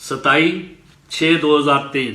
27/6/2003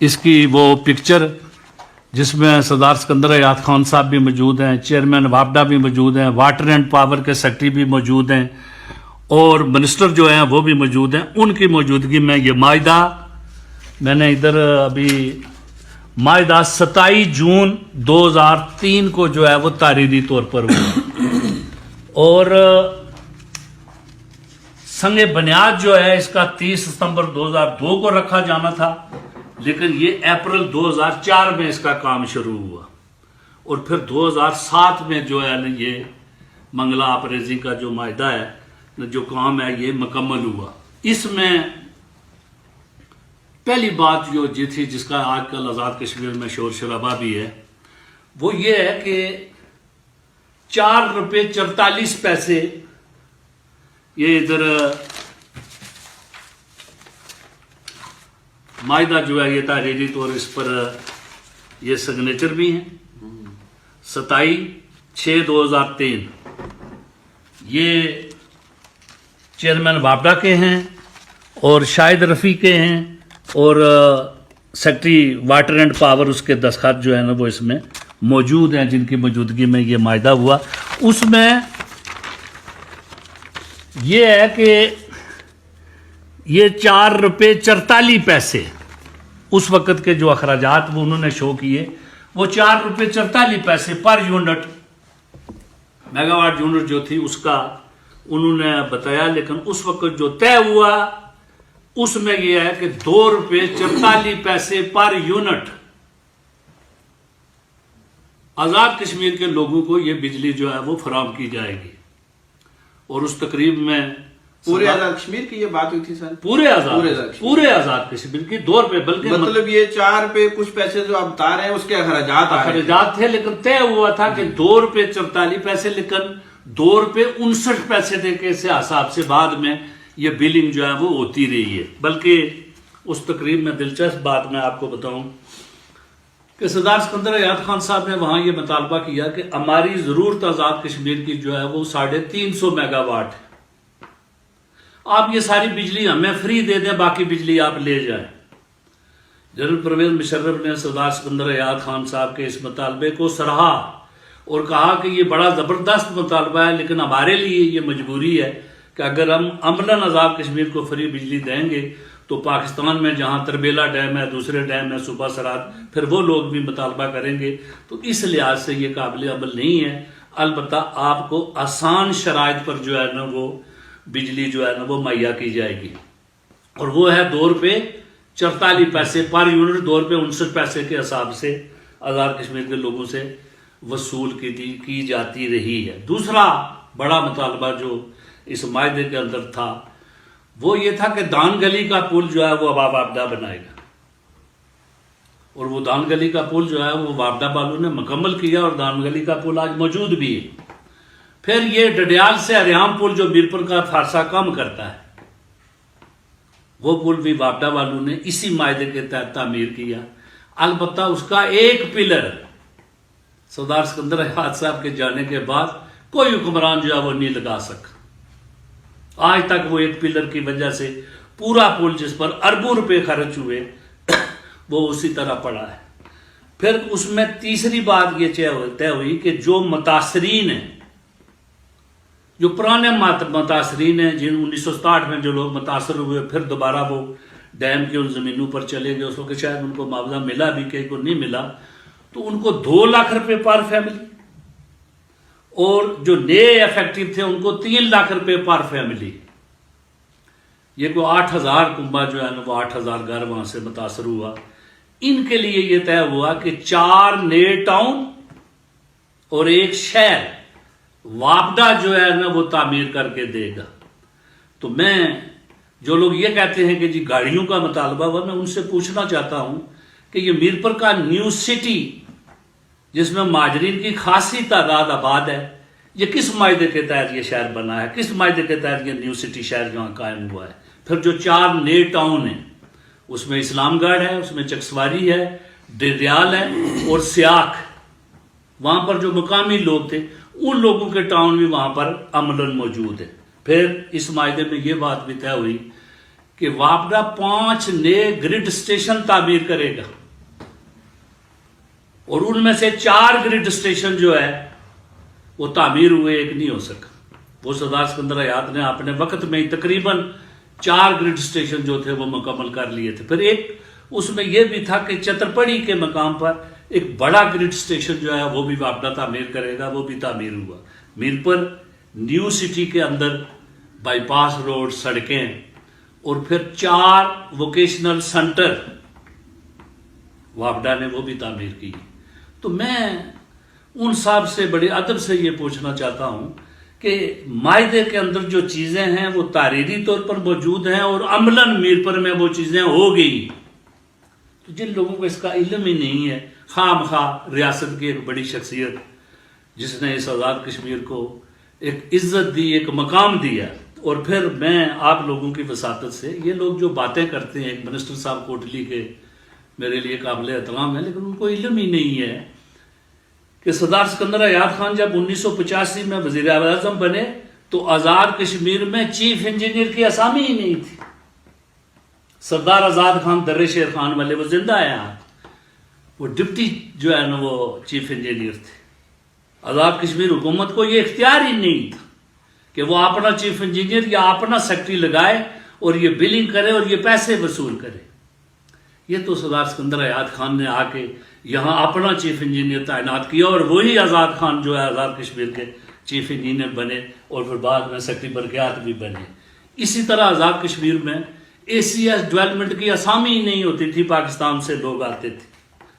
اس کی وہ پکچر جس میں سردار سکندر حیات خان صاحب بھی موجود ہیں، چیئرمین وابڈا بھی موجود ہیں، واٹر اینڈ پاور کے سیکرٹری بھی موجود ہیں، اور منسٹر جو ہیں وہ بھی موجود ہیں. ان کی موجودگی میں یہ معاہدہ میں نے ادھر ابھی معاہدہ 27 جون 2003 کو جو ہے وہ تحریری طور پر ہوا، اور سنگ بنیاد جو ہے اس کا 30 ستمبر 2002 کو رکھا جانا تھا، لیکن یہ اپریل 2004 میں اس کا کام شروع ہوا، اور پھر 2007 میں جو ہے نا یہ منگلا اپریزی کا جو معاہدہ ہے، جو کام ہے، یہ مکمل ہوا. اس میں پہلی بات جو یہ تھی جس کا آج کل آزاد کشمیر میں شور شرابہ بھی ہے، وہ یہ ہے کہ 4 روپے 44 پیسے یہ ادھر معاہدہ جو ہے یہ تحریری طور اس پر یہ سگنیچر بھی ہیں. 27/6/2003 یہ چیئرمین وابڈا کے ہیں اور شاہد رفیع کے ہیں، اور سیکرٹری واٹر اینڈ پاور اس کے دستخط جو ہے نا وہ اس میں موجود ہیں، جن کی موجودگی میں یہ معاہدہ ہوا. اس میں یہ ہے کہ یہ 4 روپے 44 پیسے اس وقت کے جو اخراجات وہ انہوں نے شو کیے، وہ 4 روپے 44 پیسے per unit mega what unit جو تھی اس کا انہوں نے بتایا. لیکن اس وقت جو طے ہوا اس میں یہ ہے کہ 2 روپے 44 پیسے پر یونٹ آزاد کشمیر کے لوگوں کو یہ بجلی جو ہے وہ فراہم کی جائے گی. اور اس تقریب میں پورے آزاد کشمیر کی یہ بات ہوئی تھی سر؟ پورے آزاد کشمیر کی 2 روپے، بلکہ مطلب یہ 4 روپے کچھ پیسے جو آپ بتا رہے ہیں اس کے اخراجات تھے، لیکن طے ہوا تھا کہ 2 روپے 44 پیسے، لیکن 2 روپے 59 پیسے کے حساب سے بعد میں یہ بلنگ جو ہے وہ ہوتی رہی ہے. بلکہ اس تقریب میں دلچسپ بات میں آپ کو بتاؤں کہ سردار سکندر حیات خان صاحب نے وہاں یہ مطالبہ کیا کہ ہماری ضرورت آزاد کشمیر کی جو ہے وہ 350 میگا واٹ ہے، آپ یہ ساری بجلی ہمیں فری دے دیں، باقی بجلی آپ لے جائیں. جنرل پرویز مشرف نے سردار سکندر حیات خان صاحب کے اس مطالبے کو سراہا اور کہا کہ یہ بڑا زبردست مطالبہ ہے، لیکن ہمارے لیے یہ مجبوری ہے کہ اگر ہم عملاً آزاد کشمیر کو فری بجلی دیں گے تو پاکستان میں جہاں تربیلا ڈیم ہے، دوسرے ڈیم ہے، صوبہ سرحد، پھر وہ لوگ بھی مطالبہ کریں گے. تو اس لحاظ سے یہ قابل عمل نہیں ہے. البتہ آپ کو آسان شرائط پر جو ہے نا وہ بجلی جو ہے نا وہ مہیا کی جائے گی، اور وہ ہے 2 روپے 44 پیسے پر یونٹ، 2 روپے 59 پیسے کے حساب سے آزاد کشمیر کے لوگوں سے وصول کی جاتی رہی ہے. دوسرا بڑا مطالبہ جو اس معاہدے کے اندر تھا وہ یہ تھا کہ دان گلی کا پل جو ہے وہ اب وابڈا بنائے گا، اور وہ دان گلی کا پل جو ہے وہ وابڈا والوں نے مکمل کیا، اور دان گلی کا پل آج موجود بھی ہے. پھر یہ ڈڈیال سے اریام پل جو میرپور کا فاصلہ کم کرتا ہے، وہ پل بھی وابڈا والوں نے اسی معاہدے کے تحت تعمیر کیا. البتہ اس کا ایک پلر سردار سکندر حیات صاحب کے جانے کے بعد کوئی حکمران جو ہے وہ نہیں لگا سکا. آج تک وہ ایک پلر کی وجہ سے پورا پل جس پر اربوں روپے خرچ ہوئے وہ اسی طرح پڑا ہے. پھر اس میں تیسری بات یہ طے ہوئی کہ جو متاثرین ہیں، جو پرانے متاثرین ہیں، جن 1967 میں جو لوگ متاثر ہوئے پھر دوبارہ وہ ڈیم کی ان زمینوں پر چلے گئے، اس وقت شاید ان کو معاوضہ ملا بھی، کہیں کو نہیں ملا، تو ان کو 2 لاکھ روپے پر فیملی، اور جو نئے افیکٹو تھے ان کو 3 لاکھ روپے پر فیملی. یہ کوئی 8,000 کنبہ جو ہے نا وہ 8,000 گھر وہاں سے متاثر ہوا. ان کے لیے یہ طے ہوا کہ 4 نئے ٹاؤن اور 1 شہر وابڈا جو ہے نا وہ تعمیر کر کے دے گا. تو میں جو لوگ یہ کہتے ہیں کہ جی گاڑیوں کا مطالبہ ہوا، میں ان سے پوچھنا چاہتا ہوں کہ یہ میرپور کا نیو سٹی جس میں مہاجرین کی خاصی تعداد آباد ہے، یہ کس معاہدے کے تحت یہ شہر بنا ہے، کس معاہدے کے تحت یہ نیو سٹی شہر یہاں قائم ہوا ہے. پھر جو 4 نئے ٹاؤن ہیں اس میں اسلام گڑھ ہے، اس میں چکسواری ہے، ڈڈیال ہے اور سیاک، وہاں پر جو مقامی لوگ تھے ان لوگوں کے ٹاؤن بھی وہاں پر عملاً موجود ہے. پھر اس معاہدے میں یہ بات بھی طے ہوئی کہ وابڈا 5 نئے گرڈ اسٹیشن تعمیر کرے گا، اور ان میں سے 4 گرڈ اسٹیشن جو ہے وہ تعمیر ہوئے، ایک نہیں ہو سکا۔ وہ سردار سکندر حیات نے اپنے وقت میں ہی تقریباً 4 گرڈ اسٹیشن جو تھے وہ مکمل کر لیے تھے۔ پھر ایک اس میں یہ بھی تھا کہ چترپڑی کے مقام پر ایک بڑا گرڈ اسٹیشن جو ہے وہ بھی وابڈا تعمیر کرے گا، وہ بھی تعمیر ہوا۔ میرپور نیو سٹی کے اندر بائی پاس روڈ، سڑکیں، اور پھر 4 ووکیشنل سینٹر وابڈا نے وہ بھی تعمیر کی۔ تو میں ان صاحب سے بڑے ادب سے یہ پوچھنا چاہتا ہوں کہ معاہدے کے اندر جو چیزیں ہیں وہ تحریری طور پر موجود ہیں اور عملاً میرپور میں وہ چیزیں ہو گئی، تو جن لوگوں کو اس کا علم ہی نہیں ہے، خواہ مخواہ ریاست کی ایک بڑی شخصیت جس نے اس آزاد کشمیر کو ایک عزت دی، ایک مقام دیا، اور پھر میں آپ لوگوں کی وساطت سے یہ لوگ جو باتیں کرتے ہیں، ایک منسٹر صاحب کوٹلی کے میرے لیے قابل احترام ہے، لیکن ان کو علم ہی نہیں ہے کہ سردار سکندر حیات خان جب 1985 میں وزیر اعظم بنے تو آزاد کشمیر میں چیف انجینئر کی اسامی ہی نہیں تھی۔ سردار آزاد خان درِ شیر خان والے وہ زندہ ہیں، وہ ڈپٹی جو ہے نا وہ چیف انجینئر تھے۔ آزاد کشمیر حکومت کو یہ اختیار ہی نہیں تھا کہ وہ اپنا چیف انجینئر یا اپنا سیکٹری لگائے اور یہ بلنگ کرے اور یہ پیسے وصول کرے۔ یہ تو سردار سکندر حیات خان نے آ کے یہاں اپنا چیف انجینئر تعینات کیا، اور وہی آزاد خان جو ہے آزاد کشمیر کے چیف انجینئر بنے، اور پھر بعد میں سیکٹری برقیات بھی بنے۔ اسی طرح آزاد کشمیر میں اے سی ایس ڈیولپمنٹ کی اسامی ہی نہیں ہوتی تھی، پاکستان سے لوگ آتے تھے،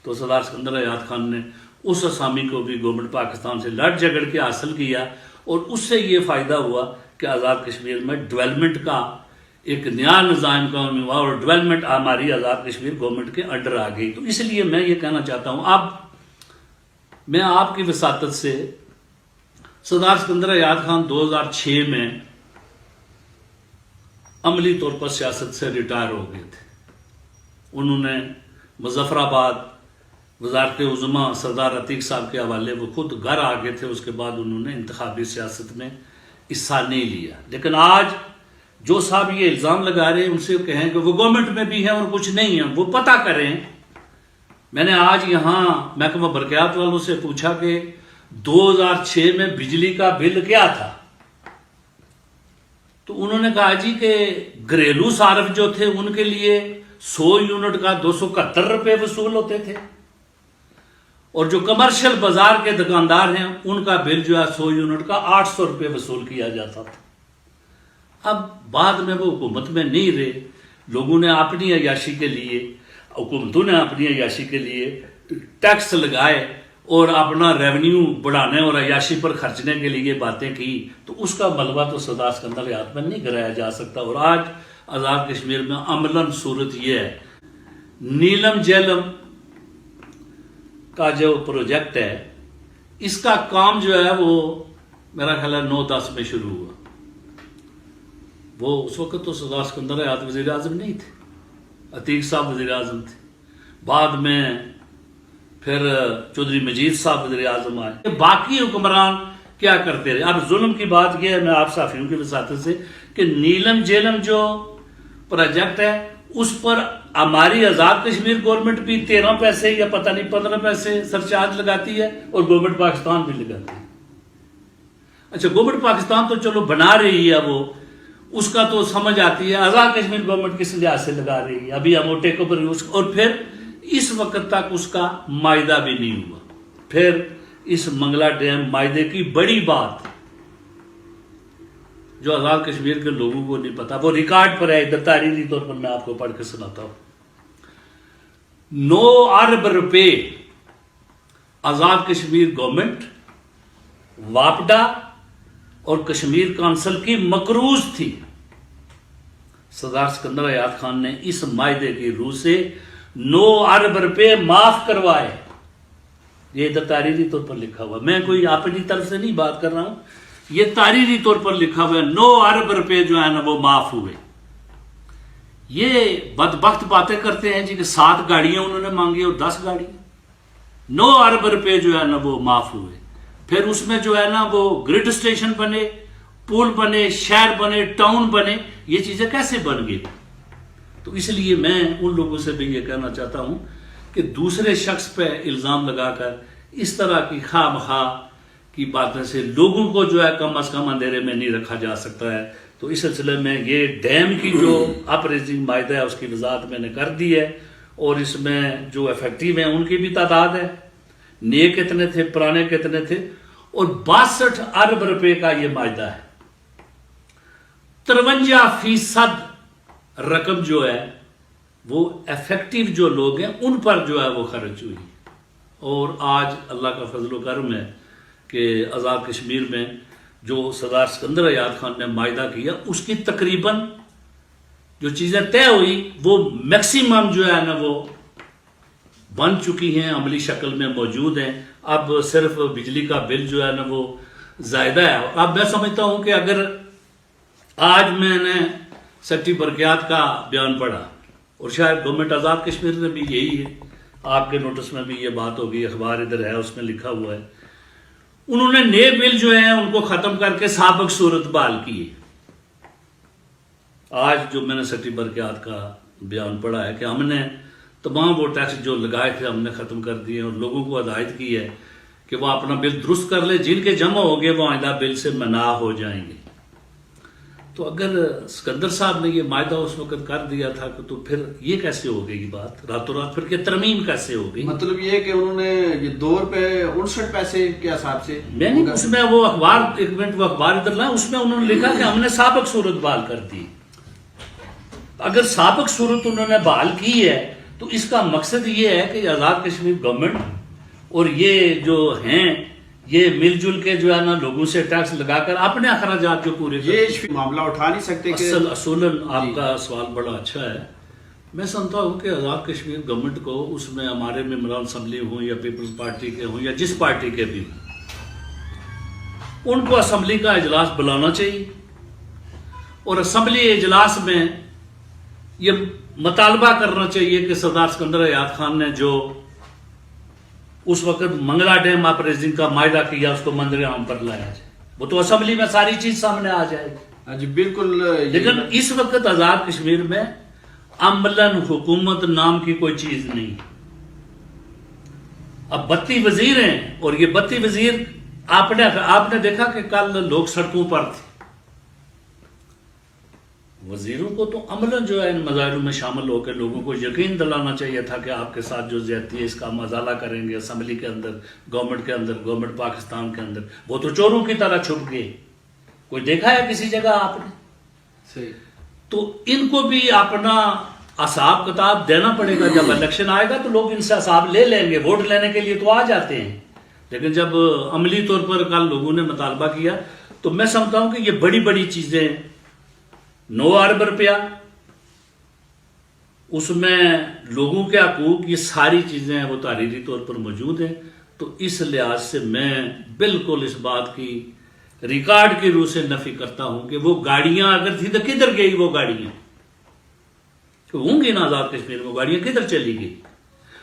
تو سردار سکندر حیات خان نے اس اسامی کو بھی گورنمنٹ پاکستان سے لڑ جھگڑ کے حاصل کیا، اور اس سے یہ فائدہ ہوا کہ آزاد کشمیر میں ڈیولپمنٹ کا ایک نیا نظام قائم ہوا، اور ڈیولپمنٹ ہماری آزاد کشمیر گورنمنٹ کے انڈر آ گئی۔ تو اس لیے میں یہ کہنا چاہتا ہوں، اب میں آپ کی وساطت سے، سردار سکندر حیات خان 2006 میں عملی طور پر سیاست سے ریٹائر ہو گئے تھے۔ انہوں نے مظفر آباد وزارت عظمیٰ سردار عتیق صاحب کے حوالے وہ خود گھر آ گئے تھے، اس کے بعد انہوں نے انتخابی سیاست میں حصہ نہیں لیا۔ لیکن آج جو صاحب یہ الزام لگا رہے ہیں ان سے کہیں کہ وہ گورنمنٹ میں بھی ہیں اور کچھ نہیں ہیں، وہ پتہ کریں۔ میں نے آج یہاں محکمہ برقیات والوں سے پوچھا کہ 2006 میں بجلی کا بل کیا تھا، تو انہوں نے کہا جی کہ گھریلو صارف جو تھے ان کے لیے 100 یونٹ کا 271 روپے وصول ہوتے تھے، اور جو کمرشل بازار کے دکاندار ہیں ان کا بل جو ہے 100 یونٹ کا 800 روپے وصول کیا جاتا تھا۔ اب بعد میں وہ حکومت میں نہیں رہے، لوگوں نے اپنی عیاشی کے لیے، حکومتوں نے اپنی عیاشی کے لیے ٹیکس لگائے اور اپنا ریونیو بڑھانے اور عیاشی پر خرچنے کے لیے باتیں کی، تو اس کا ملبہ تو سردار سکندر حیات میں نہیں گرایا جا سکتا۔ اور آج آزاد کشمیر میں عملاً صورت یہ ہے، نیلم جیلم کا جو پروجیکٹ ہے اس کا کام جو ہے وہ میرا خیال ہے 9-10 میں شروع ہوا۔ وہ اس وقت تو سردار سکندر حیات وزیر اعظم نہیں تھے، عتیق صاحب وزیر اعظم تھے، بعد میں پھر چودھری مجید صاحب وزیر اعظم آئے۔ باقی حکمران کیا کرتے رہے؟ اب ظلم کی بات یہ ہے، میں آپ صحافیوں کی وساطت سے، کہ نیلم جیلم جو پروجیکٹ ہے اس پر ہماری آزاد کشمیر گورنمنٹ بھی 13 پیسے یا پتہ نہیں 15 پیسے سرچارج لگاتی ہے، اور گورنمنٹ پاکستان بھی لگاتی ہے۔ اچھا، گورنمنٹ پاکستان تو چلو بنا رہی ہے، وہ اس کا تو سمجھ آتی ہے، آزاد کشمیر گورنمنٹ کس لحاظ سے لگا رہی ہے، ابھی ہم ٹیک اوور، اور پھر اس وقت تک اس کا معاہدہ بھی نہیں ہوا۔ پھر اس منگلا ڈیم معاہدے کی بڑی بات جو آزاد کشمیر کے لوگوں کو نہیں پتا، وہ ریکارڈ پر ہے، ادھر تحریری طور پر میں آپ کو پڑھ کے سناتا ہوں۔ 9 ارب روپے آزاد کشمیر گورنمنٹ، واپڈا اور کشمیر کونسل کی مقروض تھی۔ سردار سکندر حیات خان نے اس معاہدے کی روح سے 9 ارب روپے معاف کروائے۔ یہ ادھر تحریری طور پر لکھا ہوا، میں کوئی اپنی طرف سے نہیں بات کر رہا ہوں، یہ تحریری طور پر لکھا ہوا ہے۔ 9 ارب روپے جو ہے نا وہ معاف ہوئے۔ یہ بدبخت باتیں کرتے ہیں جی کہ 7 گاڑیاں انہوں نے مانگی اور 10 گاڑیاں۔ 9 ارب روپے جو ہے نا وہ معاف ہوئے۔ پھر اس میں جو ہے نا وہ گرڈ اسٹیشن بنے، پل بنے، شہر بنے، ٹاؤن بنے۔ یہ چیزیں کیسے بن گئی؟ تو اس لیے میں ان لوگوں سے بھی یہ کہنا چاہتا ہوں کہ دوسرے شخص پہ الزام لگا کر اس طرح کی خواہ مخواہ کی باتیں سے لوگوں کو جو ہے کم از کم اندھیرے میں نہیں رکھا جا سکتا ہے. تو اس سلسلے میں یہ ڈیم کی جو اپریزنگ معاہدہ ہے اس کی وضاحت میں نے کر دی ہے, اور اس میں جو افیکٹو ہیں ان کی بھی تعداد ہے, نئے کتنے تھے, پرانے کتنے تھے, اور 62 ارب روپے کا یہ معاہدہ ہے. 53% رقم جو ہے وہ افیکٹو جو لوگ ہیں ان پر جو ہے وہ خرچ ہوئی. اور آج اللہ کا فضل و کرم ہے کہ آزاد کشمیر میں جو سردار سکندر آزاد خان نے معاہدہ کیا اس کی تقریباً جو چیزیں طے ہوئی وہ میکسیمم جو ہے نا وہ بن چکی ہیں, عملی شکل میں موجود ہیں. اب صرف بجلی کا بل جو ہے نا وہ زائدہ ہے. اب میں سمجھتا ہوں کہ اگر آج میں نے سیکٹری برقیات کا بیان پڑھا, اور شاید گورنمنٹ آزاد کشمیر میں بھی یہی ہے, آپ کے نوٹس میں بھی یہ بات ہوگی, اخبار ادھر ہے اس میں لکھا ہوا ہے, انہوں نے نئے بل جو ہیں ان کو ختم کر کے سابق صورت بحال کی ہے. آج جو میں نے سیکٹری برقیات کا بیان پڑھا ہے کہ ہم نے تمام وہ ٹیکس جو لگائے تھے ہم نے ختم کر دیے, اور لوگوں کو ہدایت کی ہے کہ وہ اپنا بل درست کر لے, جن کے جمع ہو گئے وہ آئندہ بل سے منع ہو جائیں گے. تو اگر سکندر صاحب نے یہ معاہدہ اس وقت کر دیا تھا تو پھر یہ کیسے ہو گئی بات راتوں رات, پھر کہ ترمیم کیسے ہو گئی؟ مطلب یہ کہ انہوں نے یہ 2 روپے 59 پیسے کے حساب سے میں نہیں, اس میں وہ اخبار, ایک منٹ وہ اخبار ادھر لا, اس میں انہوں نے لکھا کہ ہم نے سابق صورت بحال کر دی. اگر سابق صورت انہوں نے بحال کی ہے تو اس کا مقصد یہ ہے کہ آزاد کشمیر گورنمنٹ اور یہ جو ہیں یہ مل جل کے جو ہے نا لوگوں سے ٹیکس لگا کر اپنے اخراجات جو پورے یہ معاملہ اٹھا نہیں سکتے کہ اصولاً آپ کا سوال بڑا اچھا ہے. میں سمجھتا ہوں کہ آزاد کشمیر گورنمنٹ کو اس میں ہمارے ممبران اسمبلی ہوں یا پیپلز پارٹی کے ہوں یا جس پارٹی کے بھی ہوں, ان کو اسمبلی کا اجلاس بلانا چاہیے, اور اسمبلی اجلاس میں یہ مطالبہ کرنا چاہیے کہ سردار سکندر آزاد خان نے جو اس وقت منگلا ڈیم اپریزنگ کا معاہدہ کیا اس کو منظر عام پر لایا جائے. وہ تو اسمبلی میں ساری چیز سامنے آ جائے گی. جی بالکل. لیکن اس وقت آزاد کشمیر میں عملاً حکومت نام کی کوئی چیز نہیں. اب 32 وزیر ہیں, اور یہ 32 وزیر آپ نے دیکھا کہ کل لوگ سڑکوں پر تھے. وزیروں کو تو عملاً جو ہے ان مظاہروں میں شامل ہو کے لوگوں کو یقین دلانا چاہیے تھا کہ آپ کے ساتھ جو زیادتی ہے اس کا ہم ازالہ کریں گے اسمبلی کے اندر, گورنمنٹ کے اندر, گورنمنٹ پاکستان کے اندر. وہ تو چوروں کی طرح چھپ گئے, کوئی دیکھا ہے کسی جگہ آپ نے؟ صحیح. تو ان کو بھی اپنا حساب کتاب دینا پڑے گا. جب الیکشن آئے گا تو لوگ ان سے حساب لے لیں گے, ووٹ لینے کے لیے تو آ جاتے ہیں, لیکن جب عملی طور پر کل لوگوں نے مطالبہ کیا تو میں سمجھتا ہوں کہ یہ بڑی بڑی چیزیں 9 ارب روپیہ, اس میں لوگوں کے حقوق, یہ ساری چیزیں ہیں وہ تحریری طور پر موجود ہیں. تو اس لحاظ سے میں بالکل اس بات کی ریکارڈ کی روح سے نفی کرتا ہوں کہ وہ گاڑیاں اگر تھی تو کدھر گئی وہ گاڑیاں, ہوں گی نا آزاد کشمیر میں, گاڑیاں کدھر چلی گئی؟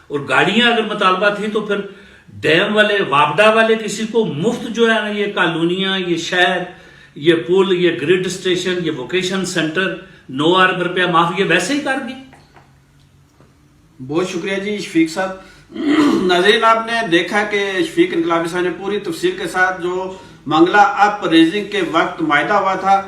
اور گاڑیاں اگر مطالبہ تھی تو پھر ڈیم والے, واپڈا والے کسی کو مفت جو ہے نا یہ کالونیاں, یہ شہر, یہ پل, یہ گریڈ اسٹیشن, یہ ووکیشن سینٹر 9 ارب روپیہ معاف یہ ویسے ہی کر گئی. بہت شکریہ جی شفیق صاحب. ناظرین آپ نے دیکھا کہ شفیق انقلابی صاحب نے پوری تفصیل کے ساتھ جو منگلا اپ ریزنگ کے وقت معاہدہ ہوا تھا